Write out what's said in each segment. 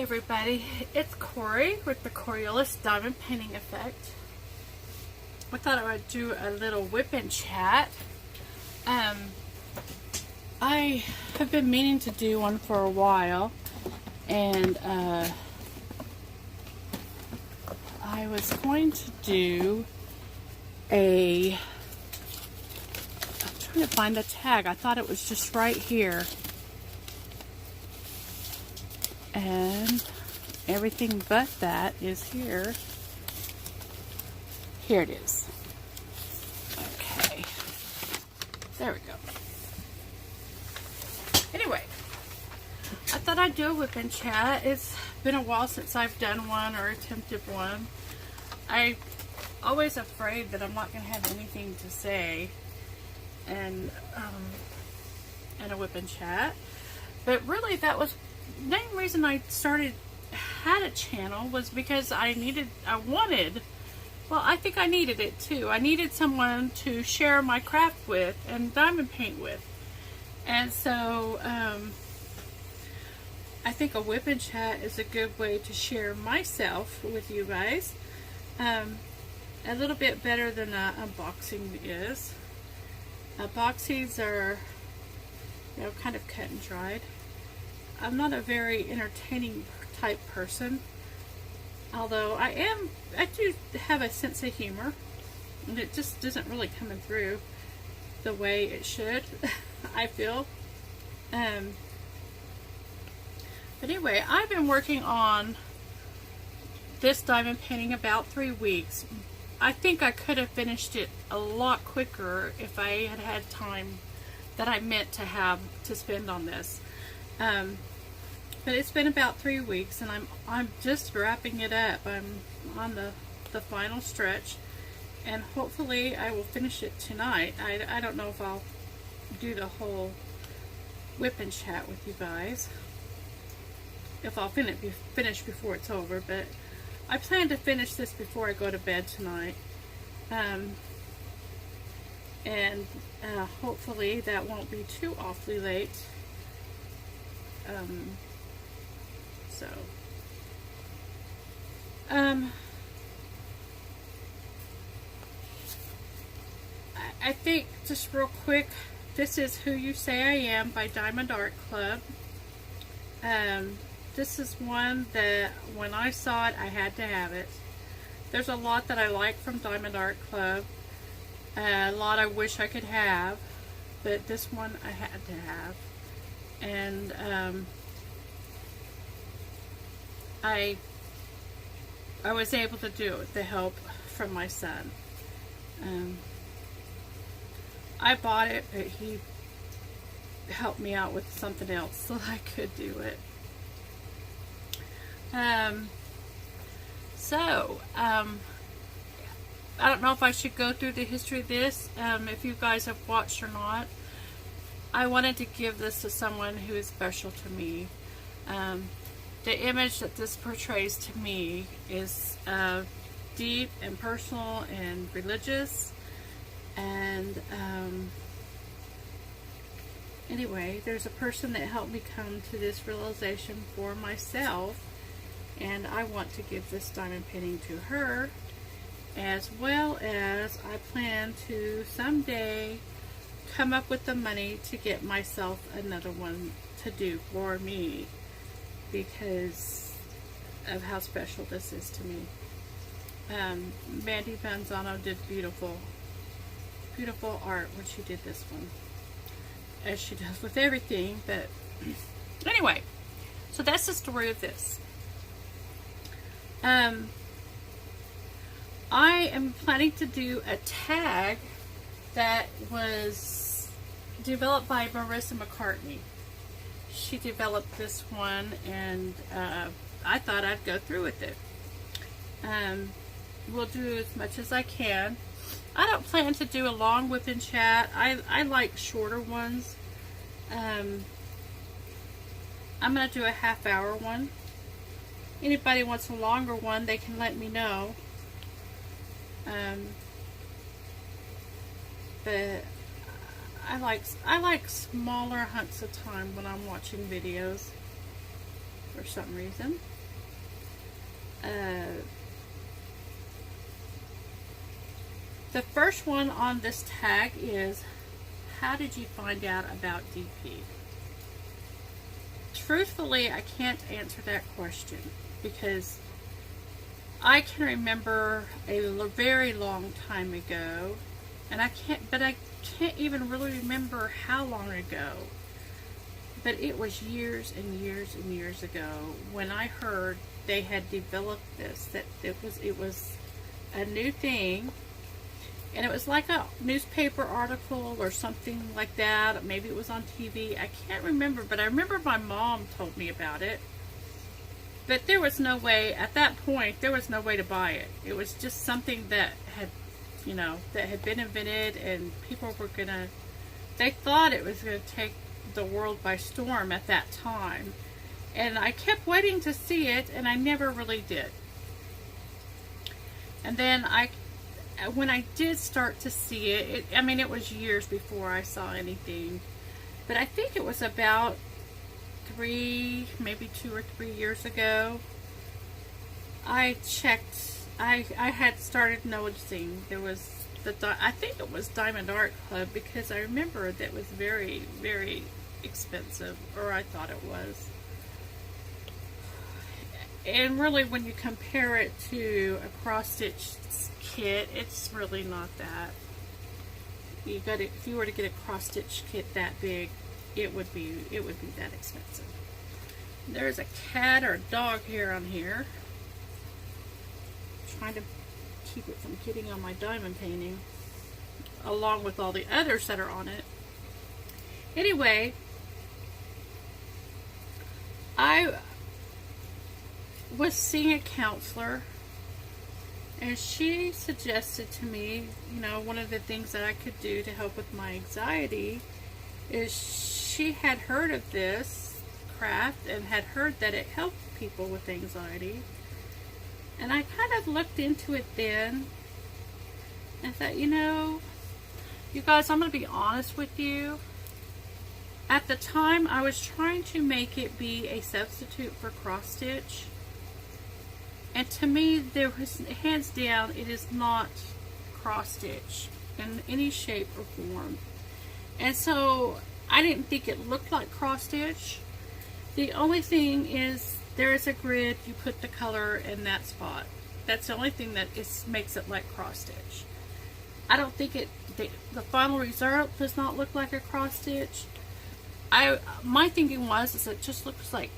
everybody, it's Corey with the Coriolis Diamond Painting Effect. I thought I would do a little whip and chat. I have been meaning to do one for a while, and I was going to do I'm trying to find the tag. I thought it was just right here. And everything but that is here. Here it is. Okay. There we go. Anyway, I thought I'd do a whip and chat. It's been a while since I've done one or attempted one. I'm always afraid that I'm not going to have anything to say and a whip and chat. But really, that was the main reason I had a channel, was because I think I needed it too. I needed someone to share my craft with and diamond paint with. And so, I think a whip and chat is a good way to share myself with you guys. A little bit better than unboxing is. Boxings are, kind of cut and dried. I'm not a very entertaining type person, although I do have a sense of humor, and it just isn't really coming through the way it should, I feel. But anyway, I've been working on this diamond painting about 3 weeks. I think I could have finished it a lot quicker if I had had time that I meant to have to spend on this. But it's been about 3 weeks, and I'm just wrapping it up. I'm on the final stretch, and hopefully I will finish it tonight. I don't know if I'll do the whole whip and chat with you guys, if I'll finish before it's over, but I plan to finish this before I go to bed tonight. Hopefully that won't be too awfully late. I think, just real quick, this is Who You Say I Am by Diamond Art Club. This is one that when I saw it, I had to have it. There's a lot that I like from Diamond Art Club. A lot I wish I could have, but this one I had to have. And I was able to do it with the help from my son. I bought it, but he helped me out with something else so I could do it. I don't know if I should go through the history of this, if you guys have watched or not. I wanted to give this to someone who is special to me. The image that this portrays to me is deep and personal and religious. And anyway, there's a person that helped me come to this realization for myself, and I want to give this diamond painting to her, as well as I plan to someday come up with the money to get myself another one to do for me, because of how special this is to me. Mandy Manzano did beautiful art when she did this one, as she does with everything. But anyway, so that's the story of this. I am planning to do a tag that was developed by Marissa McCartney. She developed this one, and I thought I'd go through with it. We'll do as much as I can. I don't plan to do a long whip and chat. I like shorter ones. I'm going to do a half-hour one. Anybody wants a longer one, they can let me know. But I like smaller hunks of time when I'm watching videos for some reason. The first one on this tag is, how did you find out about DP? Truthfully, I can't answer that question because I can remember a very long time ago, and I can't even really remember how long ago. But it was years and years and years ago when I heard they had developed this, that it was a new thing, and it was like a newspaper article or something like that. Maybe it was on TV. I can't remember, but I remember my mom told me about it. But there was no way, at that point, there was no way to buy it. It was just something that had, that had been invented, and people were gonna, they thought it was gonna take the world by storm at that time. And I kept waiting to see it, and I never really did. And then when I did start to see it, it was years before I saw anything. But I think it was about maybe 2 or 3 years ago, I checked, I had started noticing there was I think it was Diamond Art Club, because I remember that it was very, very expensive, or I thought it was. And really, when you compare it to a cross-stitch kit, it's really not that. If you were to get a cross-stitch kit that big, it would be that expensive. There's a cat or a dog hair on here. I'm trying to keep it from getting on my diamond painting, along with all the others that are on it. Anyway, I was seeing a counselor, and she suggested to me, one of the things that I could do to help with my anxiety is she had heard of this craft and had heard that it helped people with anxiety. And I kind of looked into it then and thought, you guys, I'm going to be honest with you. At the time, I was trying to make it be a substitute for cross stitch. And to me, there was, hands down, it is not cross stitch in any shape or form. And so I didn't think it looked like cross stitch. The only thing is, there is a grid, you put the color in that spot. That's the only thing that makes it like cross stitch. I don't think the final result does not look like a cross stitch. My thinking was it just looks like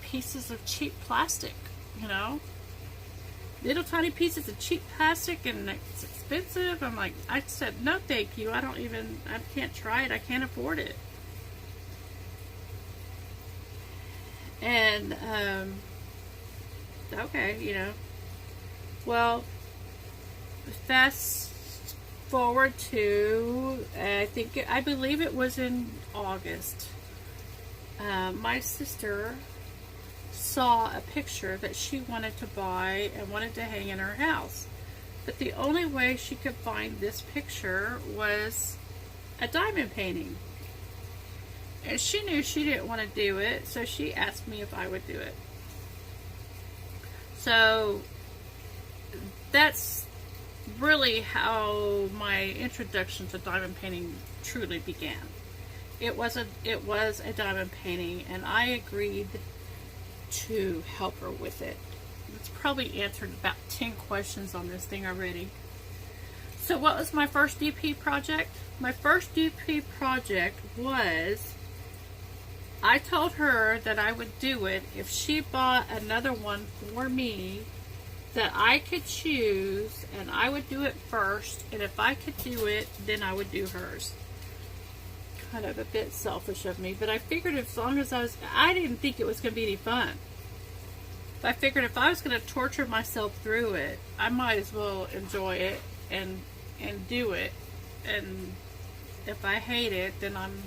pieces of cheap plastic, little tiny pieces of cheap plastic, and it's expensive. I said, no thank you, I can't try it, I can't afford it. And, okay, well, fast forward to, I believe it was in August, my sister saw a picture that she wanted to buy and wanted to hang in her house. But the only way she could find this picture was a diamond painting. And she knew she didn't want to do it, so she asked me if I would do it. So that's really how my introduction to diamond painting truly began. It was a diamond painting, and I agreed to help her with it. It's probably answered about 10 questions on this thing already. So what was my first DP project? My first DP project was, I told her that I would do it if she bought another one for me that I could choose, and I would do it first, and if I could do it, then I would do hers. Kind of a bit selfish of me, but I figured as long as I didn't think it was going to be any fun. But I figured if I was going to torture myself through it, I might as well enjoy it and do it. And if I hate it, then I'm,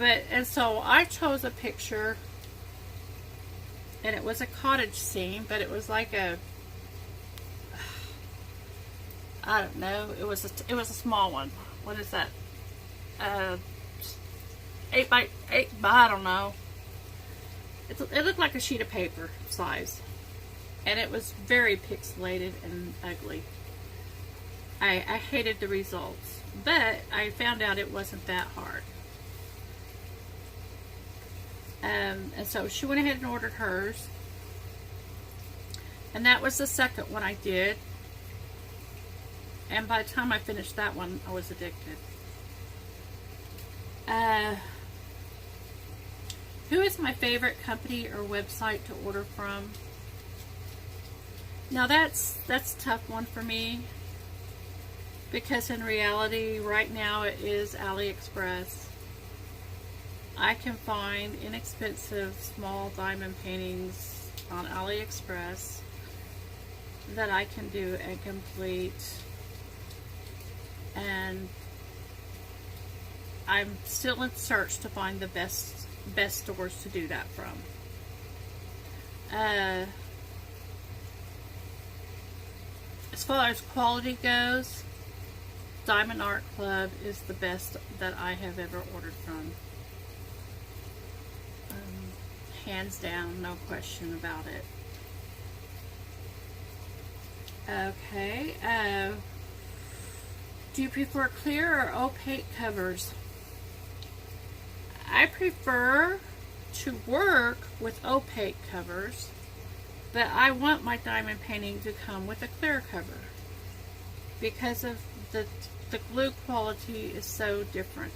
And so I chose a picture, and it was a cottage scene, but it was like I don't know, it was a small one. What is that? 8 by 8 by, I don't know. it looked like a sheet of paper size. And it was very pixelated and ugly. I hated the results. But I found out it wasn't that hard. And so she went ahead and ordered hers. And that was the second one I did. And by the time I finished that one, I was addicted. Who is my favorite company or website to order from? Now that's a tough one for me. Because in reality, right now it is AliExpress. I can find inexpensive small diamond paintings on AliExpress that I can do and complete. And I'm still in search to find the best stores to do that from. As far as quality goes, Diamond Art Club is the best that I have ever ordered from. Hands down, no question about it. Okay. Do you prefer clear or opaque covers? I prefer to work with opaque covers, but I want my diamond painting to come with a clear cover because of the glue quality is so different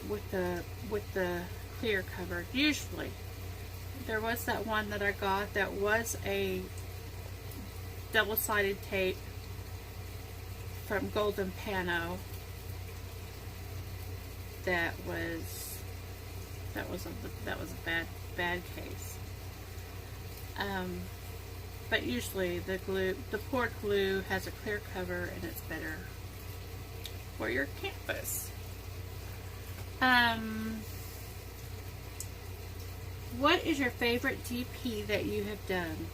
with the clear cover. Usually, there was that one that I got that was a double-sided tape from Golden Pano. That was a bad case. But usually the poured glue has a clear cover and it's better for your canvas. What is your favorite DP that you have done?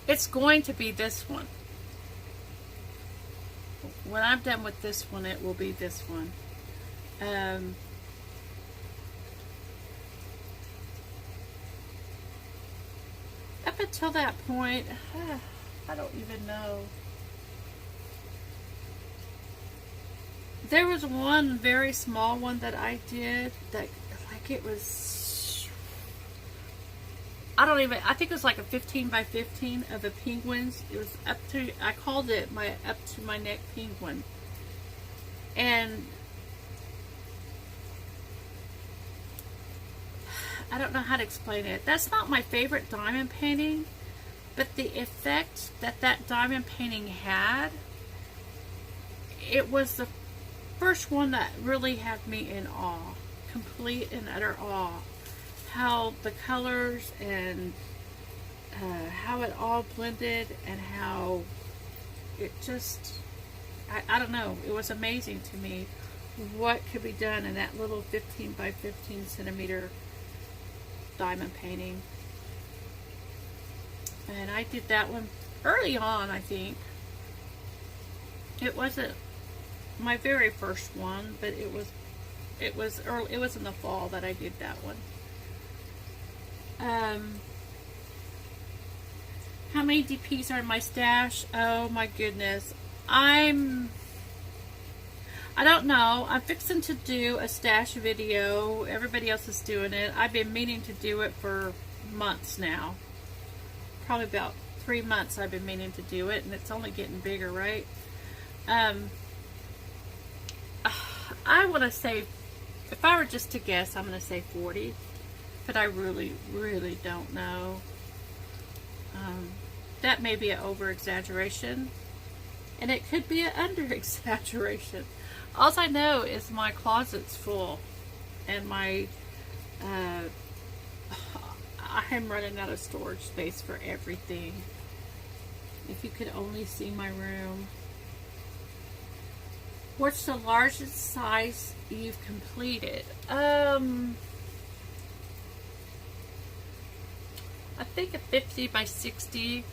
It's going to be this one. When I'm done with this one, it will be this one. Up until that point, I don't even know. There was one very small one that I did that, like, it was, I think it was like a 15 by 15 of the penguins. It was I called it my up to my neck penguin. And I don't know how to explain it. That's not my favorite diamond painting, but the effect that diamond painting had, it was the first one that really had me in awe, complete and utter awe. How the colors and how it all blended and how it just, I don't know, it was amazing to me what could be done in that little 15 by 15 centimeter diamond painting. And I did that one early on, I think. It wasn't my very first one, but it was early. It was in the fall that I did that one. How many DPs are in my stash? Oh my goodness. I don't know. I'm fixing to do a stash video. Everybody else is doing it. I've been meaning to do it for months now. Probably about 3 months I've been meaning to do it, and it's only getting bigger, right? I want to say, if I were just to guess, I'm going to say 40. But I really, really don't know. That may be an over-exaggeration. And it could be an under-exaggeration. All I know is my closet's full. And my... I'm running out of storage space for everything. If you could only see my room. What's the largest size you've completed? I think a 50 by 60.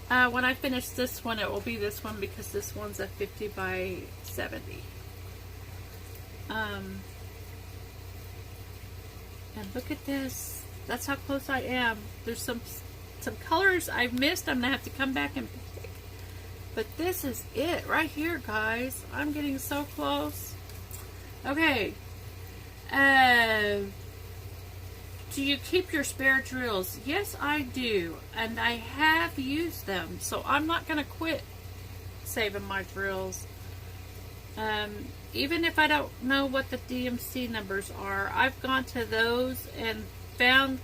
When I finish this one, it will be this one because this one's a 50 by 70. And look at this. That's how close I am. There's some colors I've missed. I'm gonna have to come back and pick. But this is it right here, guys. I'm getting so close. Okay. Do you keep your spare drills? Yes, I do. And I have used them. So I'm not gonna quit saving my drills. Even if I don't know what the DMC numbers are, I've gone to those and found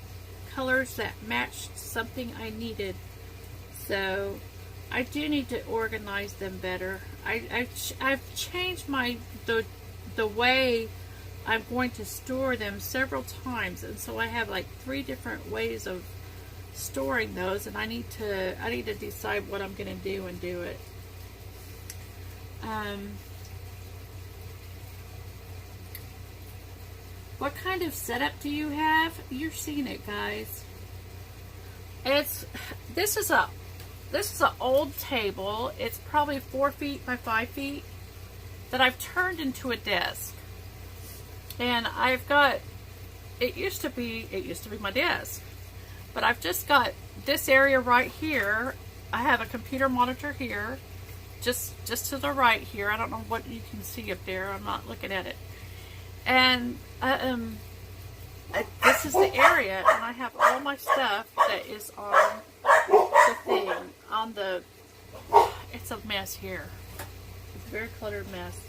colors that matched something I needed. So I do need to organize them better. I've changed the way I'm going to store them several times, and so I have like 3 different ways of storing those, and I need to decide what I'm going to do and do it. What kind of setup do you have? You're seeing it, guys. This is an old table. It's probably 4 feet by 5 feet that I've turned into a desk. And I've got, it used to be my desk, but I've just got this area right here. I have a computer monitor here, just to the right here. I don't know what you can see up there. I'm not looking at it. And this is the area, and I have all my stuff that is on the thing, on the, it's a mess here. It's a very cluttered mess.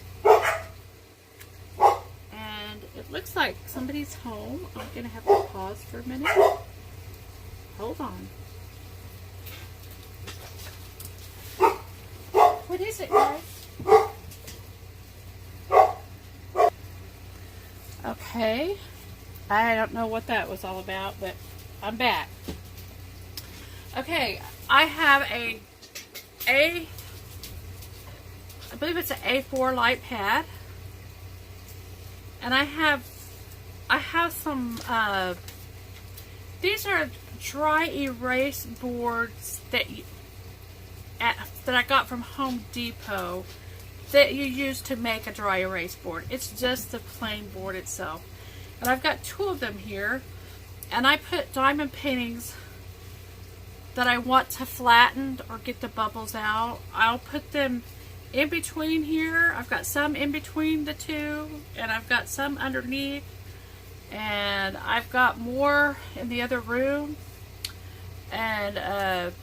And it looks like somebody's home. I'm going to have to pause for a minute. Hold on. What is it, guys? Okay. I don't know what that was all about, but I'm back. Okay, I have I believe it's an A4 light pad. And I have some, these are dry erase boards that I got from Home Depot that you use to make a dry erase board. It's just the plain board itself. And I've got 2 of them here. And I put diamond paintings that I want to flatten or get the bubbles out. I'll put them in between here. I've got some in between the 2, and I've got some underneath, and I've got more in the other room. And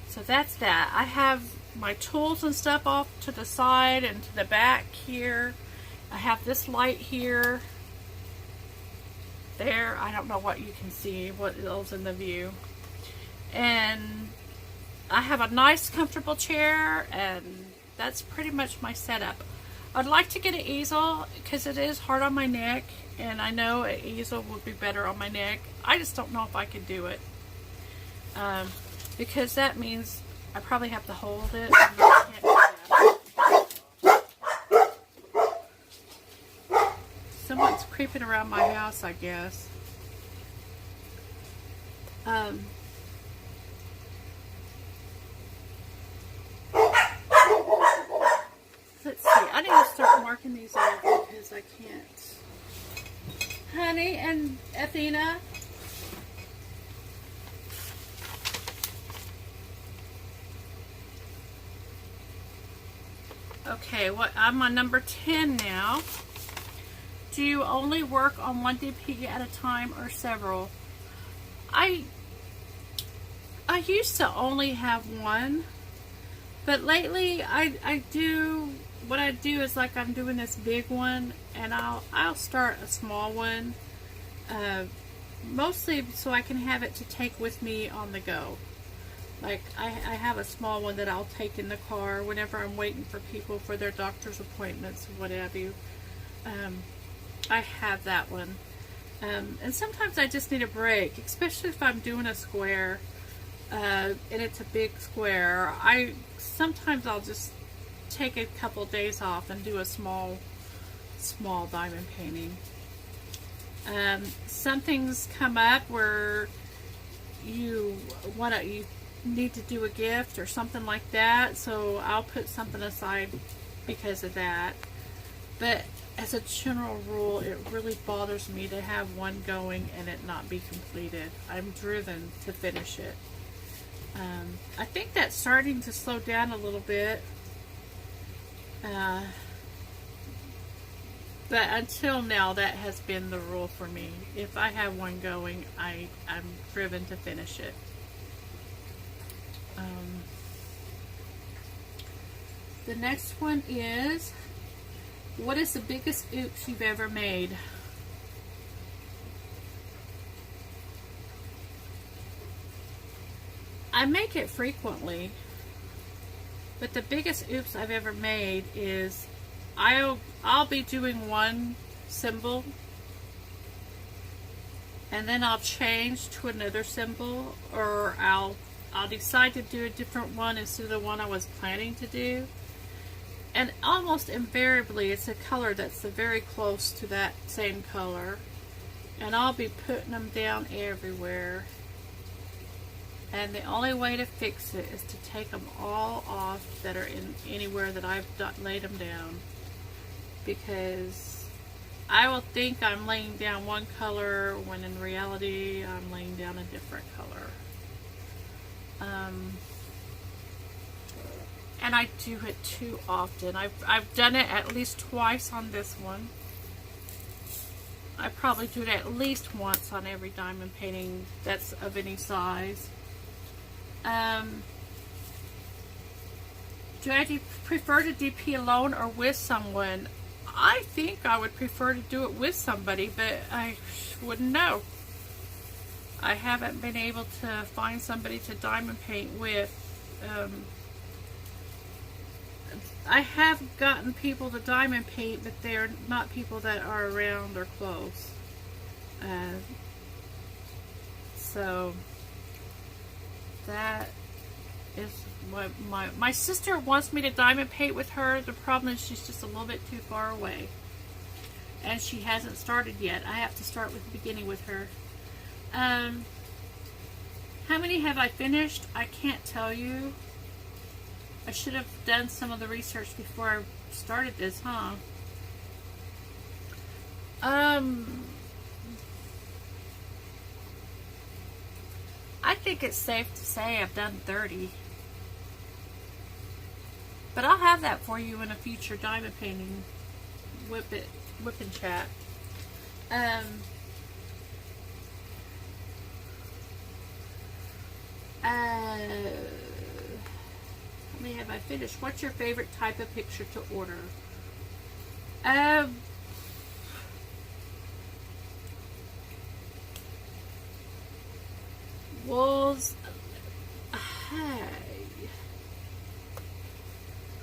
so that's that. I have my tools and stuff off to the side and to the back here. I have this light here, there. I don't know what you can see, what else in the view. And I have a nice comfortable chair, and that's pretty much my setup. I'd like to get an easel because it is hard on my neck, and I know an easel would be better on my neck. I just don't know if I could do it, because that means I probably have to hold it. And I can't do that. Someone's creeping around my house, I guess. Let's see. I need to start marking these out because I can't. Honey and Athena. Okay, I'm on number 10 now. Do you only work on one DP at a time or several? I used to only have one, but lately I do, what I do is, like, I'm doing this big one, and I'll start a small one, mostly so I can have it to take with me on the go. Like, I have a small one that I'll take in the car whenever I'm waiting for people for their doctor's appointments or what have you. I have that one. And sometimes I just need a break, especially if I'm doing a square, and it's a big square. Sometimes I'll just take a couple days off and do a small diamond painting. Some things come up where you need to do a gift or something like that, so I'll put something aside because of that. But as a general rule, it really bothers me to have one going and it not be completed. I'm driven to finish it. I think that's starting to slow down a little bit. But until now, that has been the rule for me. If I have one going, I'm driven to finish it. The next one is, what is the biggest oops you've ever made? I make it frequently, but the biggest oops I've ever made is I'll be doing one symbol and then I'll change to another symbol, or I'll decide to do a different one instead of the one I was planning to do. And almost invariably it's a color that's very close to that same color, and I'll be putting them down everywhere. And the only way to fix it is to take them all off that are in anywhere that I've laid them down, because I will think I'm laying down one color when in reality I'm laying down a different color. And I do it too often. I've done it at least twice on this one. I probably do it at least once on every diamond painting that's of any size. Do I prefer to DP alone or with someone? I think I would prefer to do it with somebody, but I wouldn't know. I haven't been able to find somebody to diamond paint with. I have gotten people to diamond paint, but they're not people that are around or close. So that is what my sister wants me to diamond paint with her. The problem is she's just a little bit too far away, and she hasn't started yet. I have to start with the beginning with her. How many have I finished? I can't tell you. I should have done some of the research before I started this, huh? I think it's safe to say I've done 30. But I'll have that for you in a future diamond painting whip and chat. How many have I finished? What's your favorite type of picture to order? Wolves.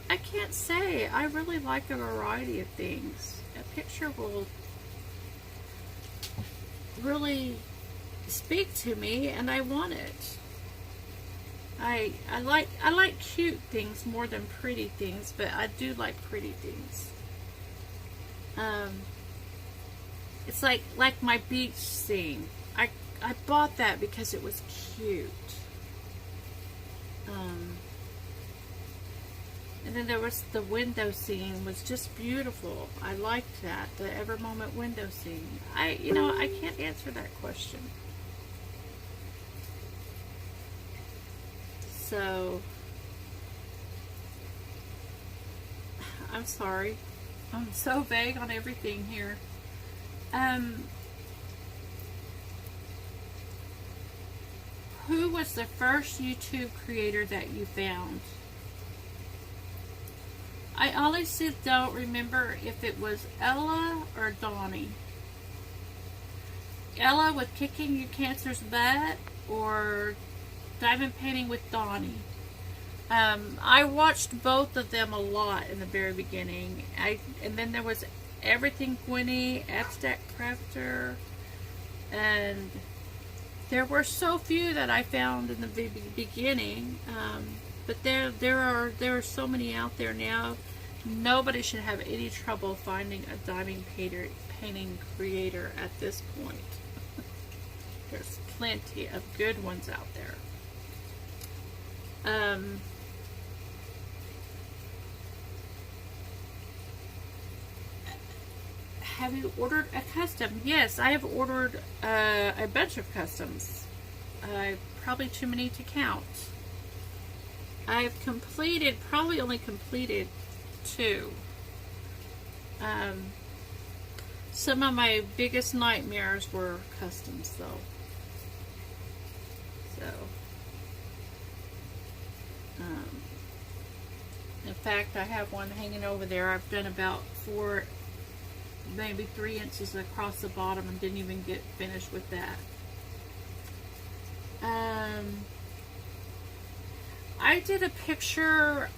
I can't say. I really like a variety of things. A picture will really speak to me, and I want it. I like cute things more than pretty things, but I do like pretty things. It's like my beach scene. I bought that because it was cute. And then there was the window scene, was just beautiful. I liked that, the Ever Moment window scene. I can't answer that question. So, I'm sorry. I'm so vague on everything here. Who was the first YouTube creator that you found? I honestly don't remember if it was Ella or Donnie. Ella with Kicking Your Cancer's Butt, or Diamond Painting with Donnie. I watched both of them a lot in the very beginning. And then there was Everything Gwynny, Abstract Crafter, and there were so few that I found in the beginning. But there are so many out there now. Nobody should have any trouble finding a diamond painting creator at this point. There's plenty of good ones out there. Um, have you ordered a custom? Yes, I have ordered a bunch of customs. Probably too many to count. I've completed, probably only completed 2. Some of my biggest nightmares were customs, though. So, in fact, I have one hanging over there. I've done about 4, maybe 3 inches across the bottom and didn't even get finished with that. I did a picture.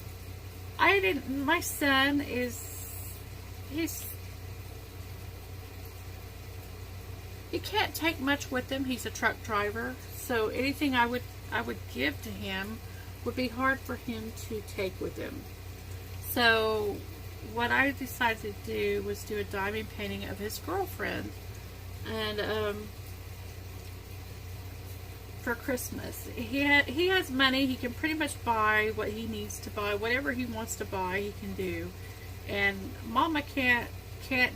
My son he can't take much with him. He's a truck driver, so anything I would give to him would be hard for him to take with him. So what I decided to do was do a diamond painting of his girlfriend, and for Christmas. He has money. He can pretty much buy what he needs to buy. Whatever he wants to buy, he can do. And Mama can't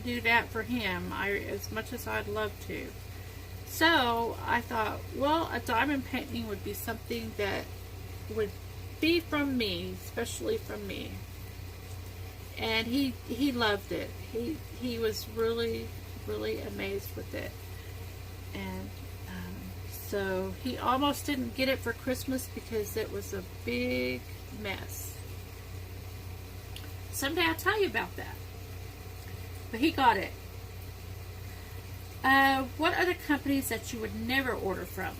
do that for him. As much as I'd love to. So I thought, well, a diamond painting would be something that would be from me, especially from me. And he loved it. He was really, really amazed with it. And so he almost didn't get it for Christmas because it was a big mess. Someday I'll tell you about that. But he got it. What other companies that you would never order from?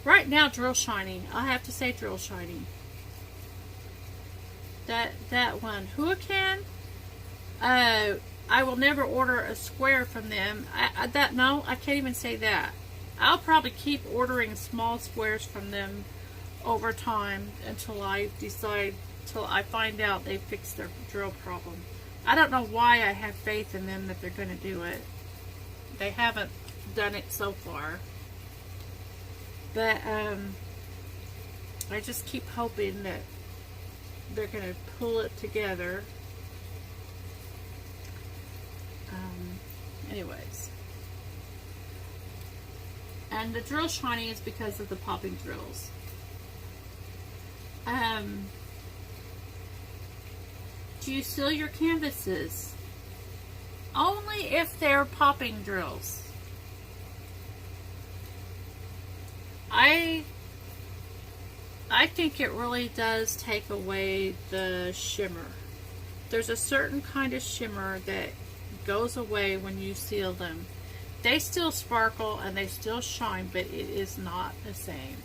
Right now, Drill Shiny. I'll have to say Drill Shiny. That one. Huracan. I will never order a square from them. No, I can't even say that. I'll probably keep ordering small squares from them over time until I find out they fixed their drill problem. I don't know why I have faith in them that they're going to do it. They haven't done it so far. But I just keep hoping that they're going to pull it together. Anyways. And the Drill Shiny is because of the popping drills. Do you seal your canvases? Only if they're popping drills. I think it really does take away the shimmer. There's a certain kind of shimmer that goes away when you seal them. They still sparkle and they still shine, but it is not the same.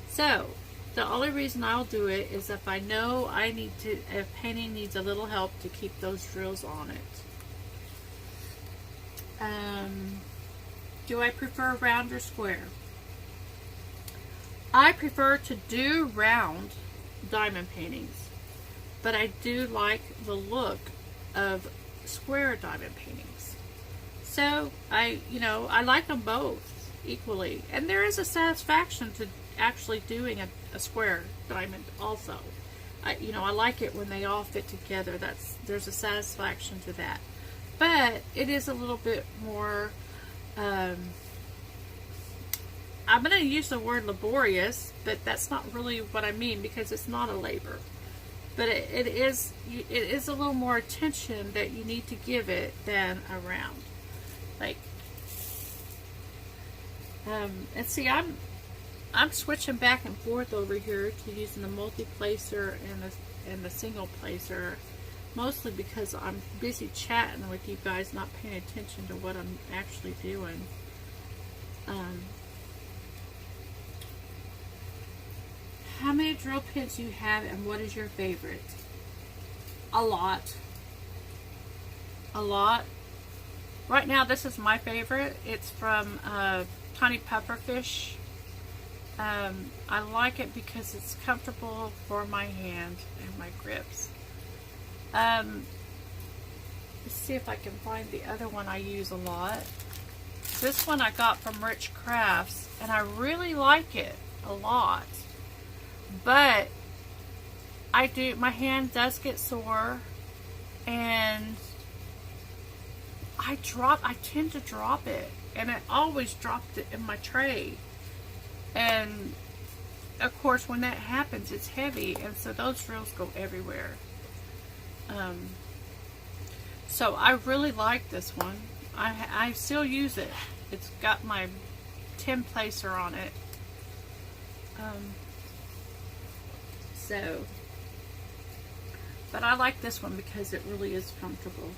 So, the only reason I'll do it is if I know a painting needs a little help to keep those drills on it. Do I prefer round or square? I prefer to do round diamond paintings, but I do like the look of square diamond paintings. So I like them both equally, and there is a satisfaction to actually doing a square diamond also. I like it when they all fit together. There's a satisfaction to that, but it is a little bit more. I'm going to use the word laborious, but that's not really what I mean because it's not a labor. But it is a little more attention that you need to give it than a round. Like, and see, I'm switching back and forth over here to using the multi-placer and the single placer, mostly because I'm busy chatting with you guys, not paying attention to what I'm actually doing. How many drill pits you have and what is your favorite? A lot. A lot. Right now this is my favorite. It's from Tiny Pufferfish. I like it because it's comfortable for my hand and my grips. Let's see if I can find the other one I use a lot. This one I got from Rich Crafts, and I really like it a lot. But my hand does get sore, and I tend to drop it, and I always dropped it in my tray. And of course, when that happens, it's heavy, and so those drills go everywhere. So I really like this one. I still use it. It's got my 10 placer on it. But I like this one because it really is comfortable.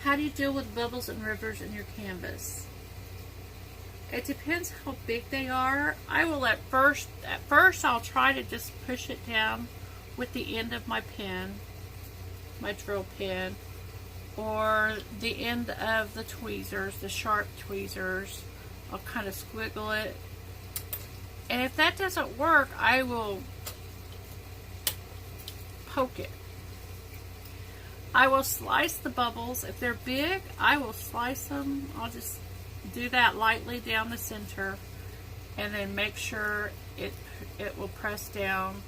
How do you deal with bubbles and rivers in your canvas? It depends how big they are. I will at first I'll try to just push it down with the end of my pen, my drill pen, or the end of the tweezers, the sharp tweezers. I'll kind of squiggle it. And if that doesn't work, I will poke it. I will slice the bubbles. If they're big, I will slice them. I'll just do that lightly down the center, and then make sure it will press down.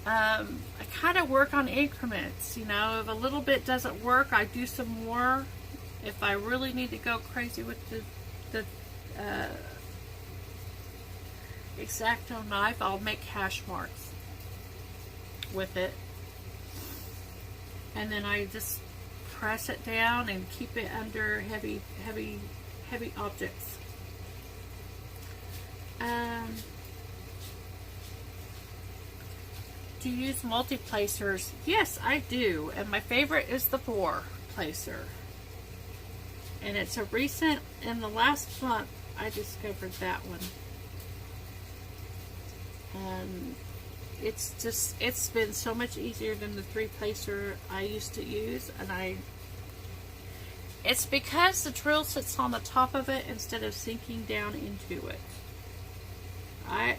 I kind of work on increments. You know, if a little bit doesn't work, I do some more. If I really need to go crazy with the X-Acto knife, I'll make hash marks with it, and then I just press it down and keep it under heavy objects. Do you use multi-placers? Yes, I do, and my favorite is the 4-placer. And it's a recent, in the last month, I discovered that one. It's been so much easier than the 3-placer I used to use, and it's because the drill sits on the top of it instead of sinking down into it.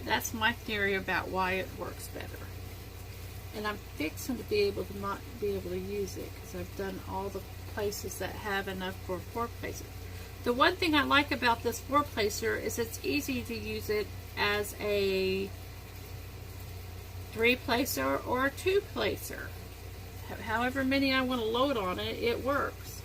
That's my theory about why it works better. And I'm fixing to be able to not be able to use it because I've done all the places that have enough for 4-placer. The one thing I like about this 4-placer is it's easy to use it as a 3-placer or a 2-placer. However many I want to load on it, it works.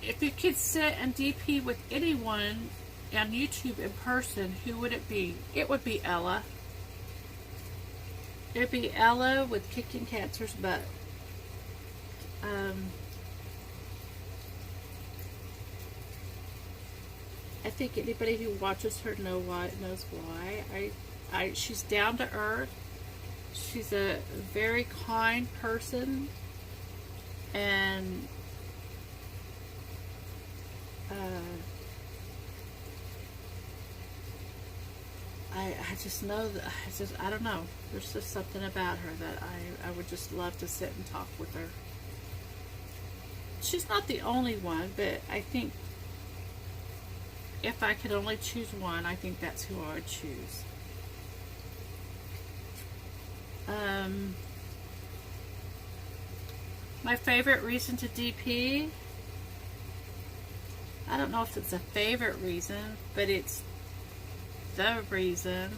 If you could sit and DP with anyone on YouTube in person, who would it be? It would be Ella. It would be Ella with Kicking Cancer's Butt. I think anybody who watches her knows why. She's down to earth. She's a very kind person, and I just know that I don't know. There's just something about her that I would just love to sit and talk with her. She's not the only one, but I think if I could only choose one, I think that's who I would choose. My favorite reason to DP, I don't know if it's a favorite reason, but it's the reason.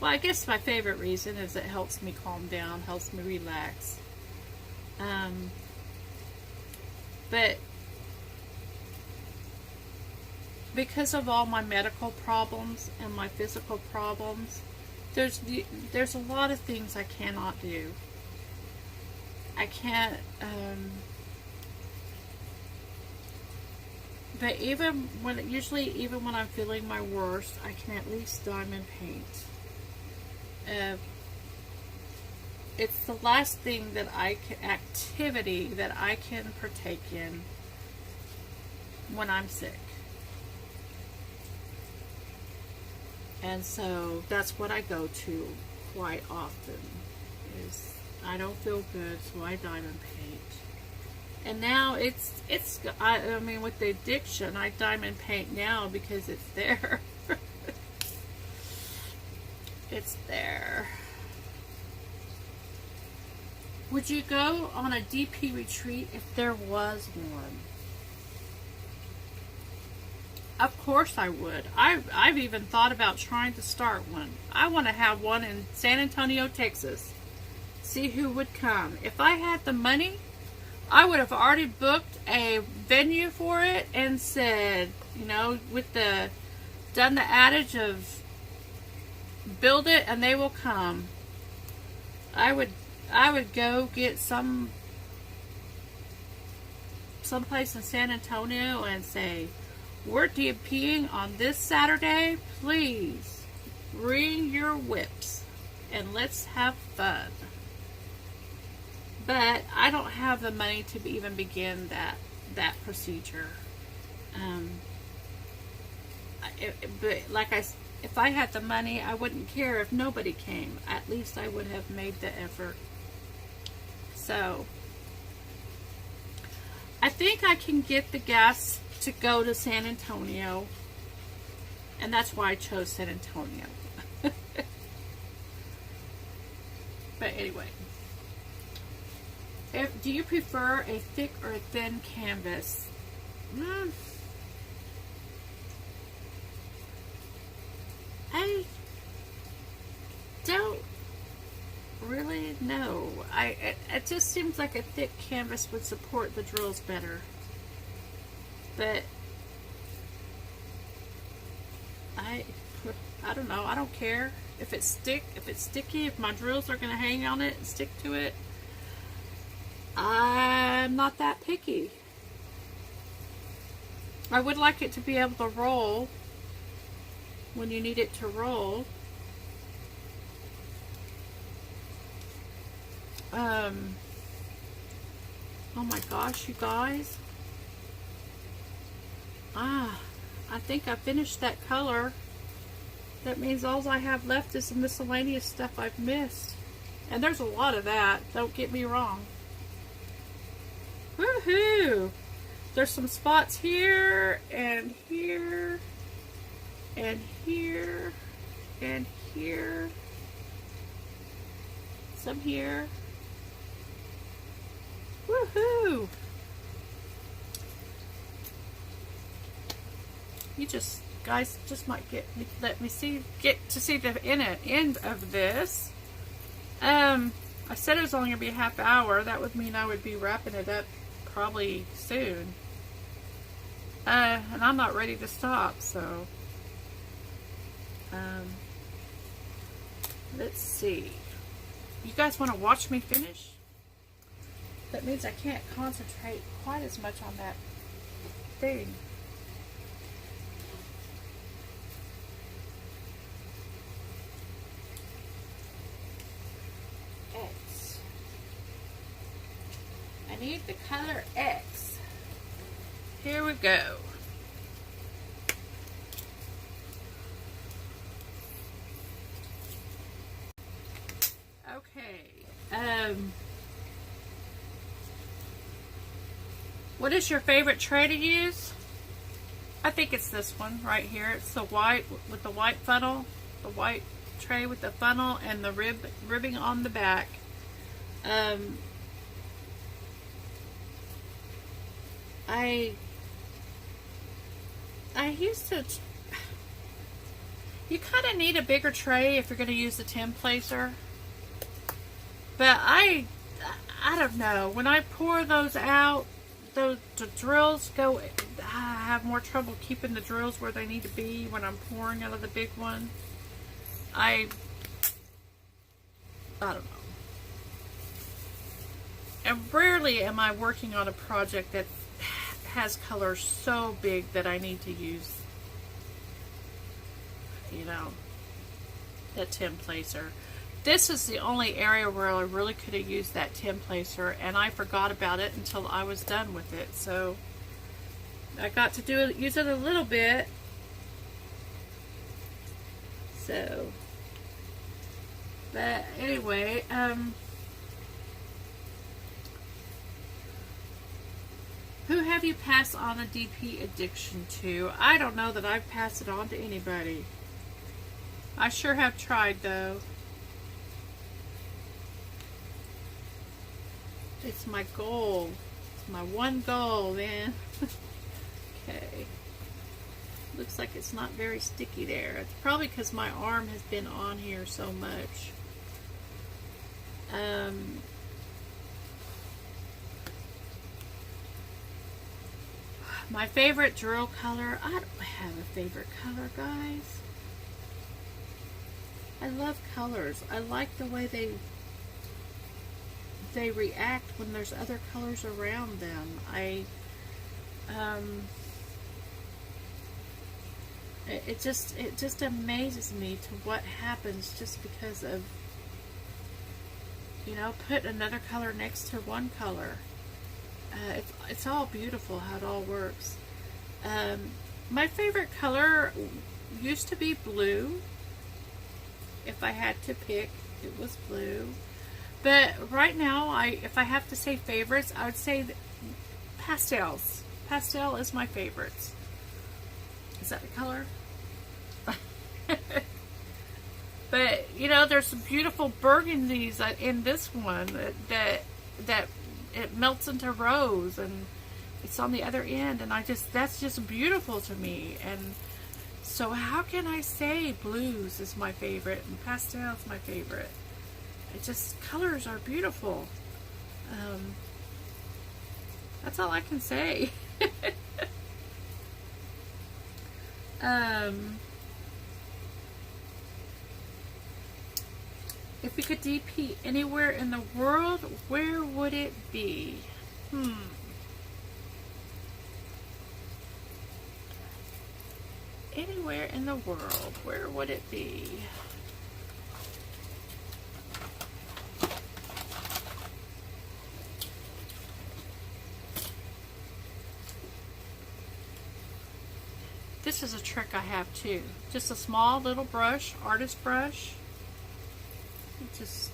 Well, I guess my favorite reason is it helps me calm down, helps me relax. But because of all my medical problems and my physical problems, there's a lot of things I cannot do. I can't, but even when I'm feeling my worst, I can at least diamond paint. It's the last thing activity that I can partake in when I'm sick. And so that's what I go to quite often, is I don't feel good, so I diamond paint. And now I mean, with the addiction, I diamond paint now because it's there. It's there. Would you go on a DP retreat if there was one? Of course I would. I've even thought about trying to start one. I want to have one in San Antonio, Texas. See who would come. If I had the money, I would have already booked a venue for it and said, you know, done the adage of build it and they will come. I would go get someplace in San Antonio and say, we're DPing on this Saturday. Please bring your WIPs and let's have fun. But I don't have the money to even begin that procedure. If I had the money, I wouldn't care if nobody came. At least I would have made the effort. So I think I can get the gas to go to San Antonio, and that's why I chose San Antonio. But anyway, do you prefer a thick or a thin canvas? I don't really know. It just seems like a thick canvas would support the drills better. But I don't know. I don't care if it's sticky. If my drills are going to hang on it and stick to it, I'm not that picky. I would like it to be able to roll when you need it to roll. Oh my gosh, you guys. I think I finished that color. That means all I have left is the miscellaneous stuff I've missed. And there's a lot of that, don't get me wrong. Woohoo! There's some spots here, and here, and here, and here. Some here. Woohoo! You guys just might get to see the end of this. I said it was only gonna be a half hour. That would mean I would be wrapping it up probably soon. And I'm not ready to stop, so let's see. You guys want to watch me finish? That means I can't concentrate quite as much on that thing. X. I need the color X. Here we go. Okay. What is your favorite tray to use? I think it's this one right here. It's the white with the white funnel, the white tray with the funnel and the ribbing on the back. I used to. You kind of need a bigger tray if you're going to use the 10 placer. But I don't know. When I pour those out, the drills go. I have more trouble keeping the drills where they need to be when I'm pouring out of the big one. I don't know. And rarely am I working on a project that has colors so big that I need to use, you know, that 10 placer. This is the only area where I really could have used that 10 placer, and I forgot about it until I was done with it. So I got to use it a little bit. So, but anyway, who have you passed on the DP addiction to? I don't know that I've passed it on to anybody. I sure have tried, though. It's my goal. It's my one goal, man. Okay. Looks like it's not very sticky there. It's probably because my arm has been on here so much. My favorite drill color. I don't have a favorite color, guys. I love colors. I like the way they react when there's other colors around them. It just amazes me to what happens just because of, you know, put another color next to one color. It's all beautiful how it all works. My favorite color used to be blue. If I had to pick, it was blue. But right now, if I have to say favorites, I would say pastels. Pastel is my favorites. Is that the color? But you know, there's some beautiful burgundies in this one that it melts into rose, and it's on the other end, and that's just beautiful to me. And so how can I say blues is my favorite and pastel is my favorite? It just, colors are beautiful. That's all I can say. If we could DP anywhere in the world, where would it be? Anywhere in the world, where would it be? This is a trick I have too. Just a small little brush, artist brush. Just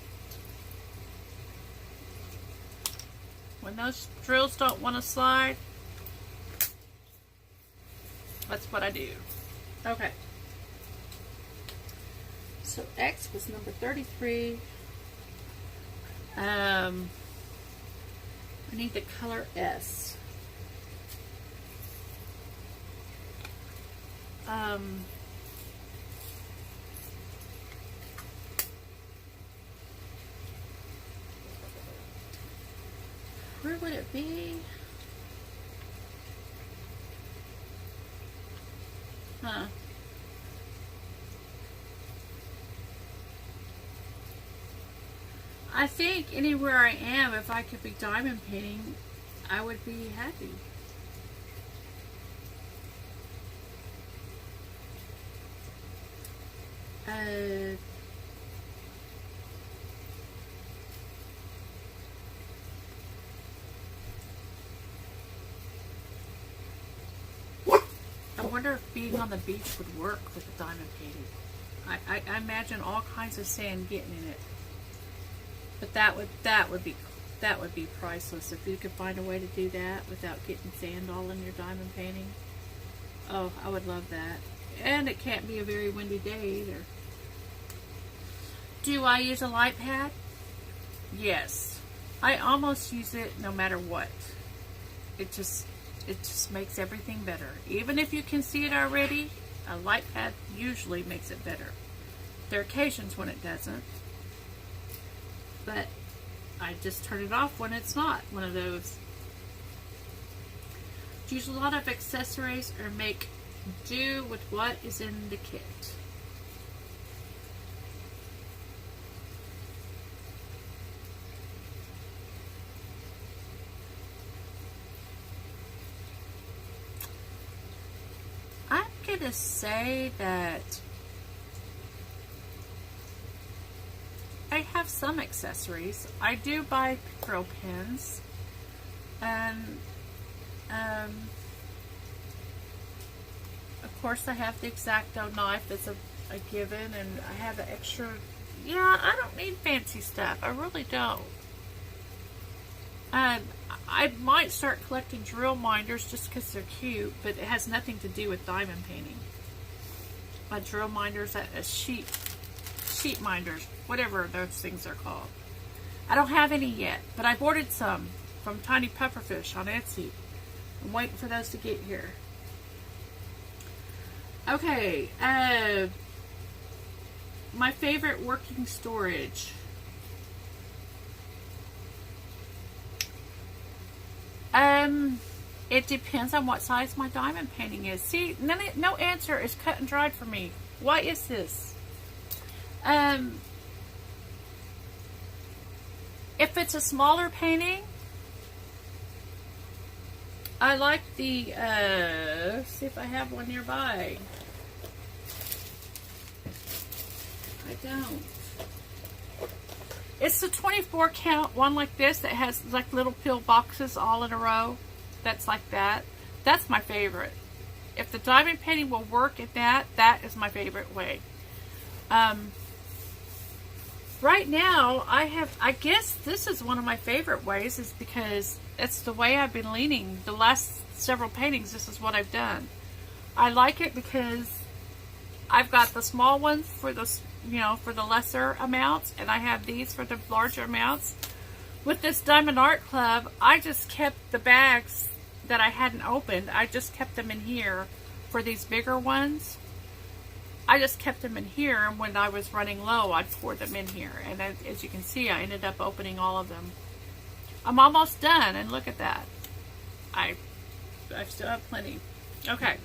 when those drills don't want to slide, that's what I do. Okay. So X was number 33. I need the color S. Where would it be? I think anywhere I am, if I could be diamond painting, I would be happy. I wonder if being on the beach would work with a diamond painting. I imagine all kinds of sand getting in it. But that would be priceless if you could find a way to do that without getting sand all in your diamond painting. Oh, I would love that. And it can't be a very windy day either. Do I use a light pad? Yes. I almost use it no matter what. It just makes everything better. Even if you can see it already, a light pad usually makes it better. There are occasions when it doesn't. But I just turn it off when it's not one of those. Use a lot of accessories or make do with what is in the kit. I'm gonna say that I have some accessories. I do buy drill pins, and of course I have the X-Acto knife. It's a given, and I have the extra. Yeah, I don't need fancy stuff. I really don't. I might start collecting drill minders just because they're cute, but it has nothing to do with diamond painting. My drill minders, sheet minders, whatever those things are called. I don't have any yet, but I've ordered some from Tiny Pufferfish on Etsy. I'm waiting for those to get here. Okay, my favorite working storage. It depends on what size my diamond painting is. See, no answer is cut and dried for me. Why is this? If it's a smaller painting, I like the, let's see if I have one nearby. I don't. It's the 24 count one like this that has like little pill boxes all in a row. That's like that. That's my favorite. If the diamond painting will work at that, that is my favorite way. Right now, I guess this is one of my favorite ways, is because it's the way I've been leaning. The last several paintings, this is what I've done. I like it because I've got the small ones for the, for the lesser amounts, and I have these for the larger amounts. With this Diamond Art Club, I just kept the bags that I hadn't opened. I just kept them in here for these bigger ones. I just kept them in here, and when I was running low, I'd pour them in here. And as you can see, I ended up opening all of them. I'm almost done, and look at that. I still have plenty. Okay,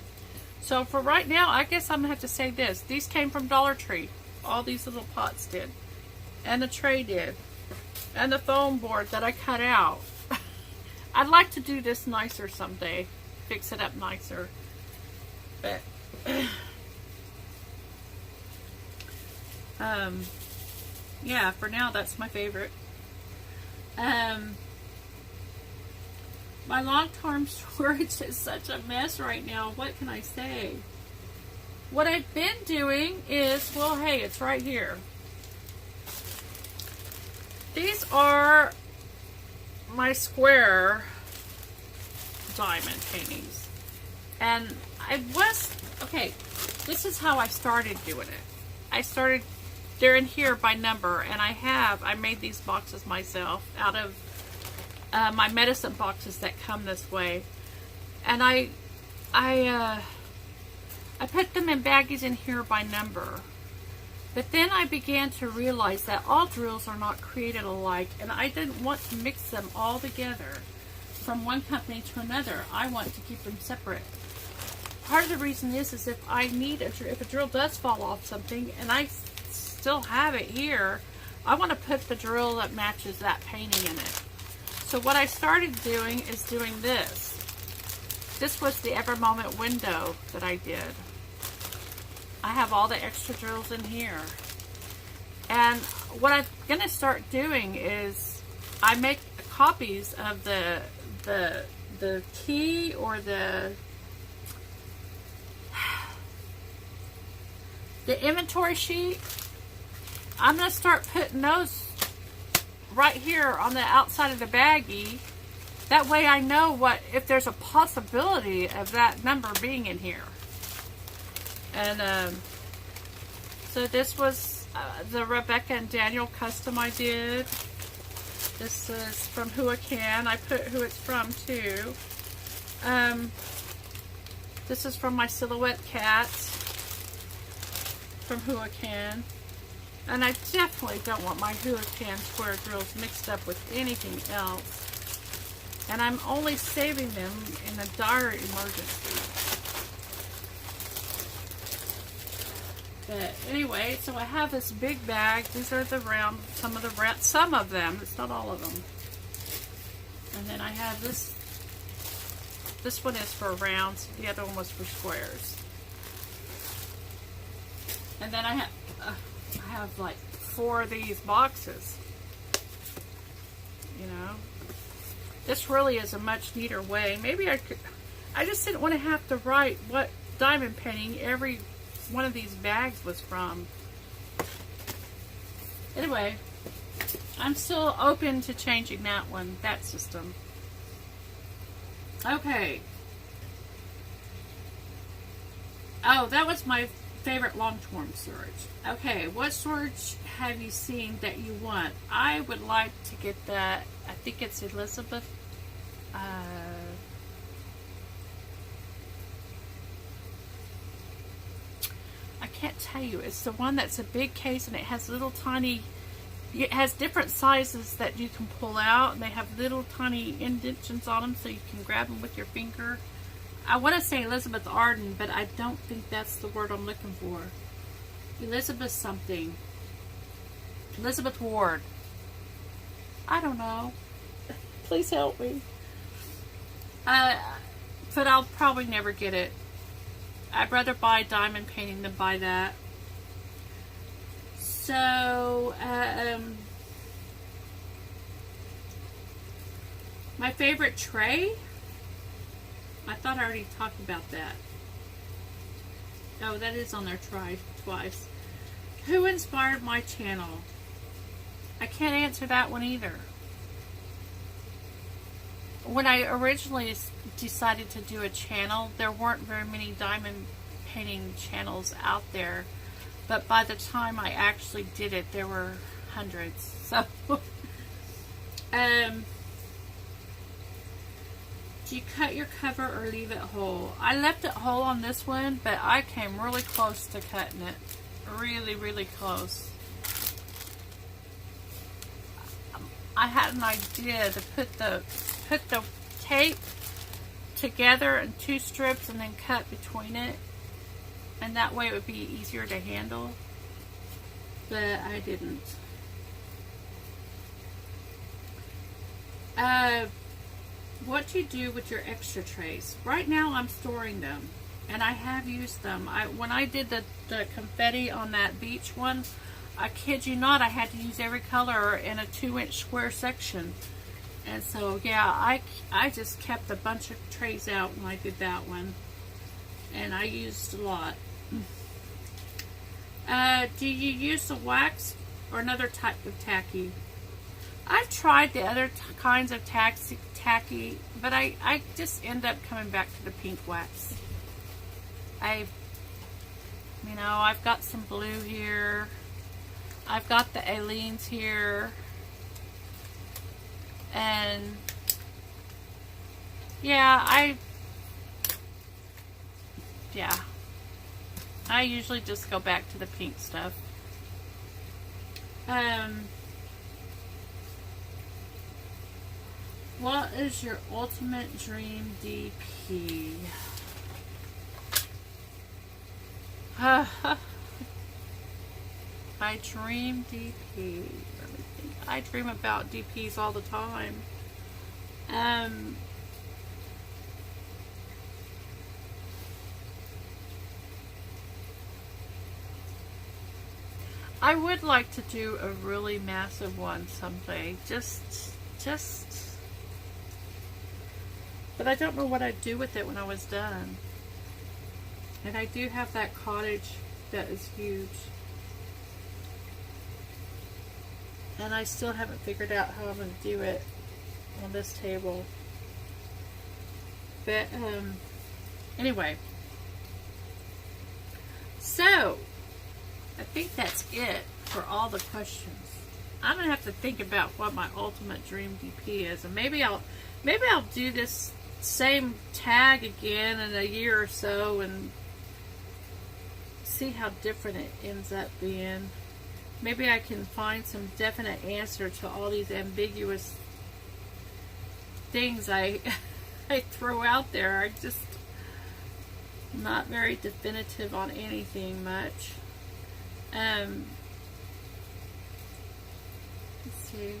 so for right now, I guess I'm going to have to say this. These came from Dollar Tree. All these little pots did. And the tray did. And the foam board that I cut out. I'd like to do this nicer someday. Fix it up nicer. But... yeah, for now, that's my favorite. My long-term storage is such a mess right now. What can I say? What I've been doing is, well, hey, it's right here. These are my square diamond paintings. And okay, this is how I started doing it. They're in here by number, and I made these boxes myself out of my medicine boxes that come this way. And I put them in baggies in here by number. But then I began to realize that all drills are not created alike, and I didn't want to mix them all together from one company to another. I want to keep them separate. Part of the reason is if if a drill does fall off something, and I still have it here, I want to put the drill that matches that painting in it. So what I started doing is doing this. This was the Ever Moment window that I did. I have all the extra drills in here. And what I'm going to start doing is I make copies of the key or the inventory sheet. I'm going to start putting those right here on the outside of the baggie. That way I know if there's a possibility of that number being in here. And so this was the Rebecca and Daniel custom I did. This is from Who I Can. I put who it's from too. This is from my Silhouette Cat from Who I Can. And I definitely don't want my Who I Can square drills mixed up with anything else. And I'm only saving them in a dire emergency. But anyway, so I have this big bag. These are the round, some of them. It's not all of them. And then I have this. This one is for rounds. The other one was for squares. And then I have like 4 of these boxes. You know, this really is a much neater way. Maybe I just didn't want to have to write what diamond painting every one of these bags was from. Anyway, I'm still open to changing that system. Okay. Oh, that was my favorite long-term storage. Okay, what storage have you seen that you want? I would like to get that. I think it's Elizabeth. I can't tell you. It's the one that's a big case and it has little tiny. It has different sizes that you can pull out, and they have little tiny indentions on them so you can grab them with your finger. I want to say Elizabeth Arden, but I don't think that's the word I'm looking for. Elizabeth something. Elizabeth Ward. I don't know. Please help me. But I'll probably never get it. I'd rather buy diamond painting than buy that. So, my favorite tray? I thought I already talked about that. Oh, that is on there twice. Who inspired my channel? I can't answer that one either. When I originally decided to do a channel, there weren't very many diamond painting channels out there. But by the time I actually did it, there were hundreds. So, do you cut your cover or leave it whole? I left it whole on this one, but I came really close to cutting it. Really, really close. I had an idea to put the tape together in 2 strips and then cut between it. And that way it would be easier to handle. But I didn't. What do you do with your extra trays? Right now I'm storing them. And I have used them. When I did the confetti on that beach one, I kid you not, I had to use every color in a 2-inch square section. And so, yeah, I just kept a bunch of trays out when I did that one. And I used a lot. Do you use the wax or another type of tacky? I've tried the other kinds of tacky, but I just end up coming back to the pink wax. I've got some blue here. I've got the Aleen's here. And yeah, I usually just go back to the pink stuff. What is your ultimate dream DP? My dream DP. Let me think. I dream about DPs all the time. I would like to do a really massive one someday. But I don't know what I'd do with it when I was done. And I do have that cottage that is huge. And I still haven't figured out how I'm going to do it on this table. But, anyway. So, I think that's it for all the questions. I'm going to have to think about what my ultimate dream DP is. And maybe I'll do this same tag again in a year or so and see how different it ends up being. Maybe I can find some definite answer to all these ambiguous things I throw out there. I'm just not very definitive on anything much. Let's see.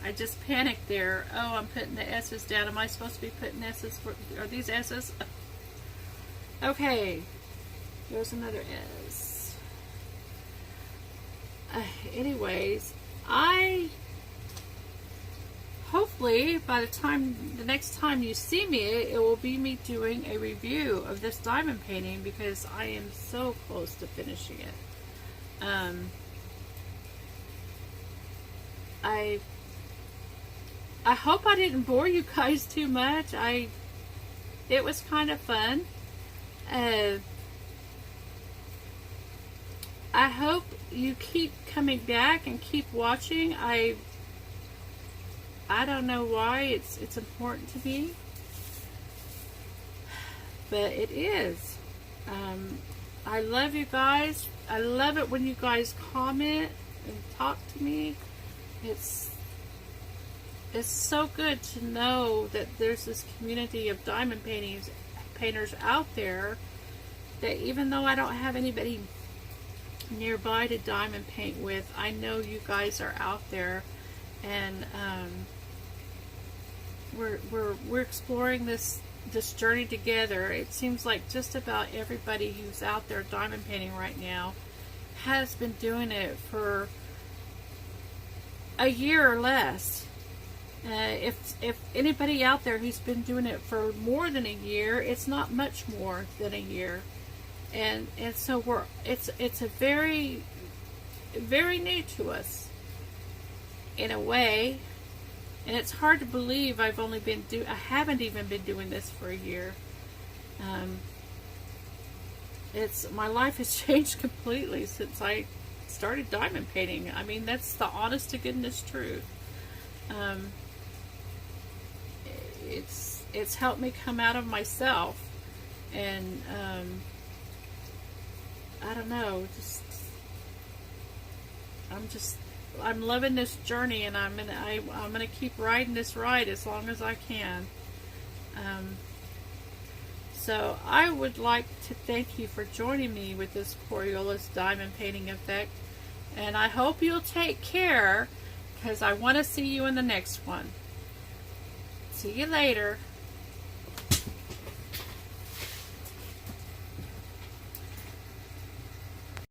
I just panicked there. Oh, I'm putting the S's down. Am I supposed to be putting S's? Are these S's? Okay. There's another S. Anyways, hopefully hopefully by the next time you see me, it will be me doing a review of this diamond painting, because I am so close to finishing it. I hope I didn't bore you guys too much. It was kind of fun. I hope you keep coming back and keep watching. I don't know why it's important to me, but it is. I love you guys. I love it when you guys comment and talk to me. It's so good to know that there's this community of diamond painters out there, that even though I don't have anybody nearby to diamond paint with, I know you guys are out there, and we're exploring this journey together. It seems like just about everybody who's out there diamond painting right now has been doing it for a year or less. If anybody out there who's been doing it for more than a year, it's not much more than a year, and so it's a very, very new to us in a way, and it's hard to believe I haven't even been doing this for a year. My life has changed completely since I started diamond painting. I mean, that's the honest to goodness truth. It's helped me come out of myself, and I don't know, I'm loving this journey, and I'm gonna keep riding this ride as long as I can. So I would like to thank you for joining me with this Coriolis diamond painting effect, and I hope you'll take care, because I want to see you in the next one. See you later.